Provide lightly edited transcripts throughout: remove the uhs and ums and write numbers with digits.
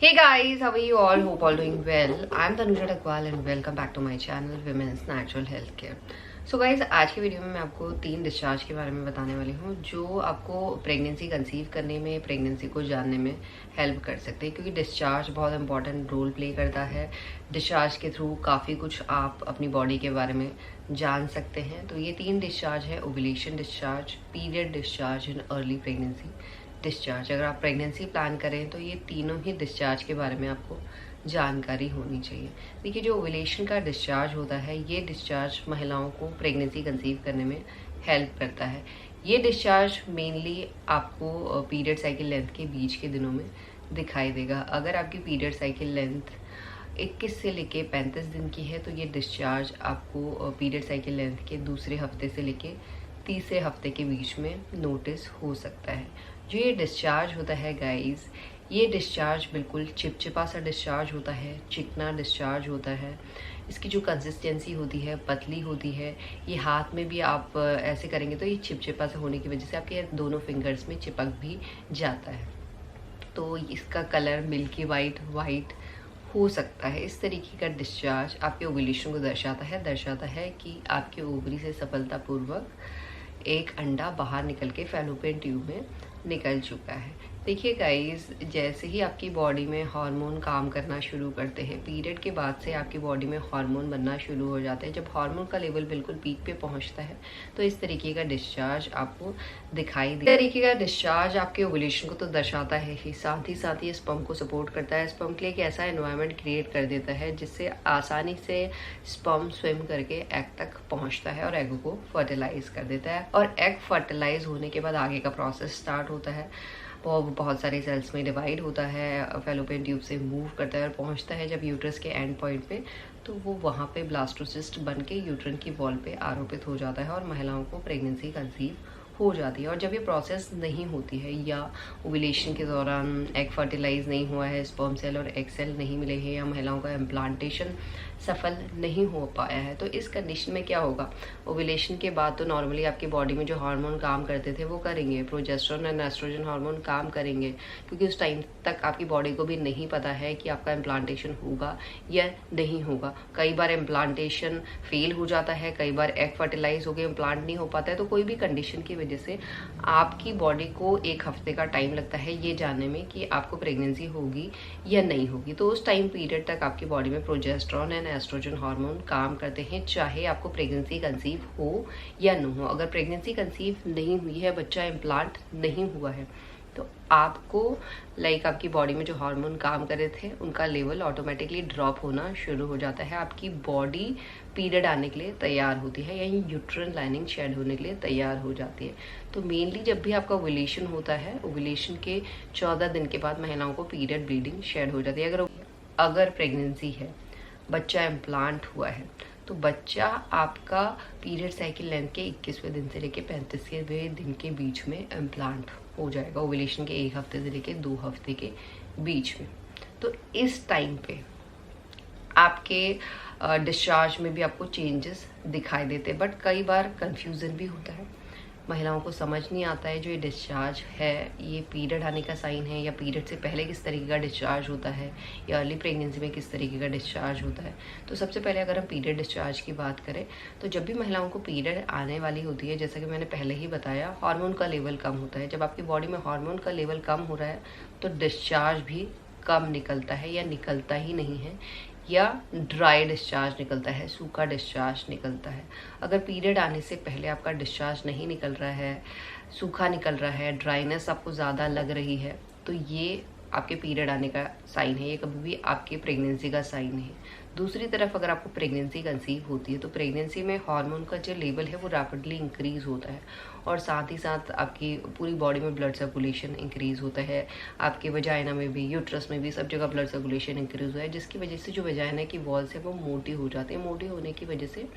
Hey guys, how are you all? Hope all doing well. I'm Tanuja Takwal and welcome back to my channel Women's Natural Health Care. So guys आज की video में मैं आपको 3 discharge के बारे में बताने वाली हूँ जो आपको प्रेगनेंसी कंसीव करने में, प्रेगनेंसी को जानने में हेल्प कर सकते हैं, क्योंकि डिस्चार्ज बहुत इंपॉर्टेंट रोल प्ले करता है। डिस्चार्ज के थ्रू काफ़ी कुछ आप अपनी बॉडी के बारे में जान सकते हैं। तो ये 3 डिस्चार्ज है: ovulation discharge, period discharge and early pregnancy discharge. अगर आप प्रेगनेंसी प्लान करें तो ये तीनों ही डिस्चार्ज के बारे में आपको जानकारी होनी चाहिए। देखिए, जो ओव्यूलेशन का डिस्चार्ज होता है, ये डिस्चार्ज महिलाओं को प्रेगनेंसी कंसीव करने में हेल्प करता है। ये डिस्चार्ज मेनली आपको पीरियड साइकिल लेंथ के बीच के दिनों में दिखाई देगा। अगर आपकी पीरियड साइकिल लेंथ 21 से लेके 35 दिन की है तो ये डिस्चार्ज आपको पीरियड साइकिल लेंथ के दूसरे हफ्ते से लेके तीसरे हफ्ते के बीच में नोटिस हो सकता है। जो ये डिस्चार्ज होता है गाइस, ये डिस्चार्ज बिल्कुल चिपचिपा सा डिस्चार्ज होता है, चिकना डिस्चार्ज होता है। इसकी जो कंसिस्टेंसी होती है पतली होती है। ये हाथ में भी आप ऐसे करेंगे तो ये चिपचिपा सा होने की वजह से आपके दोनों फिंगर्स में चिपक भी जाता है। तो इसका कलर मिल्की वाइट हो सकता है। इस तरीके का डिस्चार्ज आपके ओव्यूलेशन को दर्शाता है कि आपके ओवरी से सफलतापूर्वक एक अंडा बाहर निकल के फैलोपियन ट्यूब में निकल चुका है। देखिए गाइस, जैसे ही आपकी बॉडी में हार्मोन काम करना शुरू करते हैं, पीरियड के बाद से आपकी बॉडी में हार्मोन बनना शुरू हो जाते हैं। जब हार्मोन का लेवल बिल्कुल पीक पे पहुंचता है तो इस तरीके का डिस्चार्ज आपको दिखाई दे। इस तरीके का डिस्चार्ज आपके ओव्यूलेशन को तो दर्शाता है ही साथ ही स्पर्म को सपोर्ट करता है। स्पर्म के लिए एक ऐसा एनवायरनमेंट क्रिएट कर देता है जिससे आसानी से स्पर्म स्विम करके एग तक पहुंचता है और एग को फर्टिलाइज कर देता है। और एग फर्टिलाइज होने के बाद आगे का प्रोसेस स्टार्ट होता है। वो बहुत सारे सेल्स में डिवाइड होता है, फैलोपियन ट्यूब से मूव करता है और पहुंचता है जब यूट्रस के एंड पॉइंट पे, तो वो वहाँ पे ब्लास्टोसिस्ट बन के यूट्रन की वॉल पे आरोपित हो जाता है और महिलाओं को प्रेगनेंसी कंसीव हो जाती है। और जब ये प्रोसेस नहीं होती है या ओव्यूलेशन के दौरान एग फर्टिलाइज नहीं हुआ है, स्पर्म सेल और एग सेल नहीं मिले हैं, या महिलाओं का इम्प्लांटेशन सफल नहीं हो पाया है, तो इस कंडीशन में क्या होगा? ओव्यूलेशन के बाद तो नॉर्मली आपकी बॉडी में जो हार्मोन काम करते थे वो करेंगे, प्रोजेस्टेरोन एंड एस्ट्रोजन हार्मोन काम करेंगे, क्योंकि उस टाइम तक आपकी बॉडी को भी नहीं पता है कि आपका इम्प्लांटेशन होगा या नहीं होगा। कई बार इम्प्लांटेशन फेल हो जाता है, कई बार एग फर्टिलाइज होकर इम्प्लांट नहीं हो पाता है। तो कोई भी कंडीशन की वजह से आपकी बॉडी को 1 हफ्ते का टाइम लगता है ये जानने में कि आपको प्रेगनेंसी होगी या नहीं होगी। तो उस टाइम पीरियड तक आपकी बॉडी में प्रोजेस्टेरोन एंड एस्ट्रोजन हार्मोन काम करते हैं, चाहे आपको प्रेगनेंसी कंसीव हो या न हो। अगर प्रेगनेंसी कंसीव नहीं हुई है, बच्चा इम्प्लांट नहीं हुआ है, तो आपको आपकी बॉडी में जो हार्मोन काम कर रहे थे उनका लेवल ऑटोमेटिकली ड्रॉप होना शुरू हो जाता है। आपकी बॉडी पीरियड आने के लिए तैयार होती है, यानी यूट्रन लाइनिंग शेड होने के लिए तैयार हो जाती है। तो मेनली जब भी आपका ओव्यूलेशन होता है, ओव्यूलेशन के 14 दिन के बाद महिलाओं को पीरियड ब्लीडिंग शेड हो जाती है। अगर प्रेगनेंसी है, बच्चा इम्प्लांट हुआ है, तो बच्चा आपका पीरियड साइकिल लेंथ के 21वें दिन से लेके 35वें दिन के बीच में इम्प्लांट हो जाएगा, ओव्यूलेशन के 1 हफ्ते से लेके 2 हफ्ते के बीच में। तो इस टाइम पे आपके डिस्चार्ज में भी आपको चेंजेस दिखाई देते हैं, बट कई बार कंफ्यूजन भी होता है। महिलाओं को समझ नहीं आता है जो ये डिस्चार्ज है ये पीरियड आने का साइन है, या पीरियड से पहले किस तरीके का डिस्चार्ज होता है, या अर्ली प्रेगनेंसी में किस तरीके का डिस्चार्ज होता है। तो सबसे पहले अगर हम पीरियड डिस्चार्ज की बात करें, तो जब भी महिलाओं को पीरियड आने वाली होती है, जैसा कि मैंने पहले ही बताया, हार्मोन का लेवल कम होता है। जब आपकी बॉडी में हार्मोन का लेवल कम हो रहा है तो डिस्चार्ज भी कम निकलता है, या निकलता ही नहीं है, या ड्राई डिस्चार्ज निकलता है, सूखा डिस्चार्ज निकलता है। अगर पीरियड आने से पहले आपका डिस्चार्ज नहीं निकल रहा है, सूखा निकल रहा है, ड्राइनेस आपको ज़्यादा लग रही है, तो ये आपके पीरियड आने का साइन है, ये कभी भी आपके प्रेगनेंसी का साइन है। दूसरी तरफ अगर आपको प्रेगनेंसी कंसीव होती है तो प्रेगनेंसी में हार्मोन का जो लेवल है वो रैपिडली इंक्रीज होता है, और साथ ही साथ आपकी पूरी बॉडी में ब्लड सर्कुलेशन इंक्रीज होता है। आपके वजाइना में भी, यूट्रस में भी, सब जगह ब्लड सर्कुलेशन इंक्रीज हुआ है, जिसकी वजह से जो वजाइना की वॉल्स है वो मोटी हो जाती है। मोटी होने की वजह से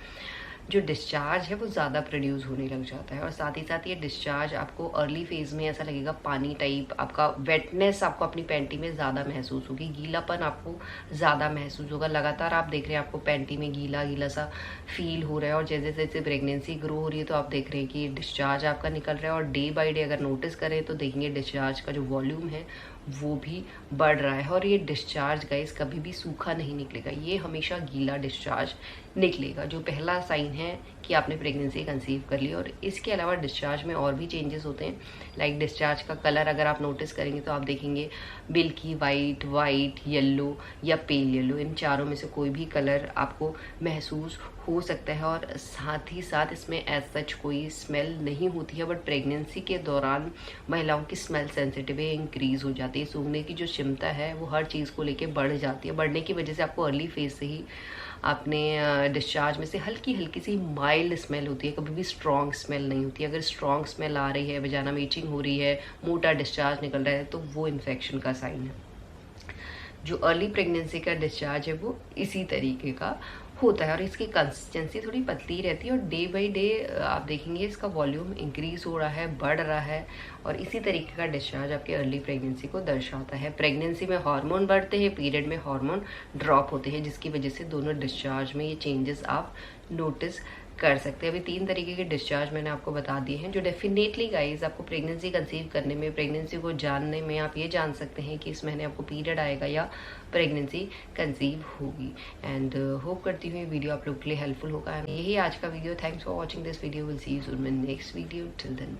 जो डिस्चार्ज है वो ज़्यादा प्रोड्यूस होने लग जाता है। और साथ ही साथ ये डिस्चार्ज आपको अर्ली फेज में ऐसा लगेगा पानी टाइप, आपका वेटनेस आपको अपनी पैंटी में ज़्यादा महसूस होगी, गीलापन आपको ज़्यादा महसूस होगा। लगातार आप देख रहे हैं आपको पैंटी में गीला गीला सा फील हो रहा है, और जैसे जैसे प्रेगनेंसी ग्रो हो रही है तो आप देख रहे हैं कि डिस्चार्ज आपका निकल रहा है। और डे बाई डे अगर नोटिस करें तो देखेंगे डिस्चार्ज का जो वॉल्यूम है वो भी बढ़ रहा है। और ये डिस्चार्ज गाइस कभी भी सूखा नहीं निकलेगा, ये हमेशा गीला डिस्चार्ज निकलेगा, जो पहला साइन है कि आपने प्रेगनेंसी कंसीव कर ली। और इसके अलावा डिस्चार्ज में और भी चेंजेस होते हैं, लाइक डिस्चार्ज का कलर अगर आप नोटिस करेंगे तो आप देखेंगे बिल्की वाइट, येलो या पेल येलो, इन चारों में से कोई भी कलर आपको महसूस हो सकता है। और साथ ही साथ इसमें एज सच कोई स्मेल नहीं होती है, बट प्रेगनेंसी के दौरान महिलाओं की स्मेल सेंसिटिव इंक्रीज हो जाती है। सूंघने की जो क्षमता है वो हर चीज़ को लेके बढ़ जाती है। बढ़ने की वजह से आपको अर्ली फेज से ही आपने डिस्चार्ज में से हल्की सी माइल्ड स्मेल होती है, कभी भी स्ट्रॉन्ग स्मेल नहीं होती है। अगर स्ट्रॉन्ग स्मेल आ रही है, वजाना में इचिंग हो रही है, मोटा डिस्चार्ज निकल रहा है, तो वो इन्फेक्शन का साइन है। जो अर्ली प्रेगनेंसी का डिस्चार्ज है वो इसी तरीके का होता है, और इसकी कंसिस्टेंसी थोड़ी पतली रहती है। और डे बाई डे आप देखेंगे इसका वॉल्यूम इंक्रीज हो रहा है, बढ़ रहा है, और इसी तरीके का डिस्चार्ज आपके अर्ली प्रेगनेंसी को दर्शाता है। प्रेगनेंसी में हार्मोन बढ़ते हैं, पीरियड में हार्मोन ड्रॉप होते हैं, जिसकी वजह से दोनों डिस्चार्ज में ये चेंजेस आप नोटिस कर सकते हैं। अभी 3 तरीके के डिस्चार्ज मैंने आपको बता दिए हैं, जो डेफिनेटली गाइज आपको प्रेगनेंसी कंसीव करने में, प्रेगनेंसी को जानने में आप ये जान सकते हैं कि इस महीने आपको पीरियड आएगा या प्रेगनेंसी कंसीव होगी। एंड होप करती हूँ ये वीडियो आप लोग के लिए हेल्पफुल होगा। यही आज का video. Thanks for watching this video. Will see you soon in next video. Till then.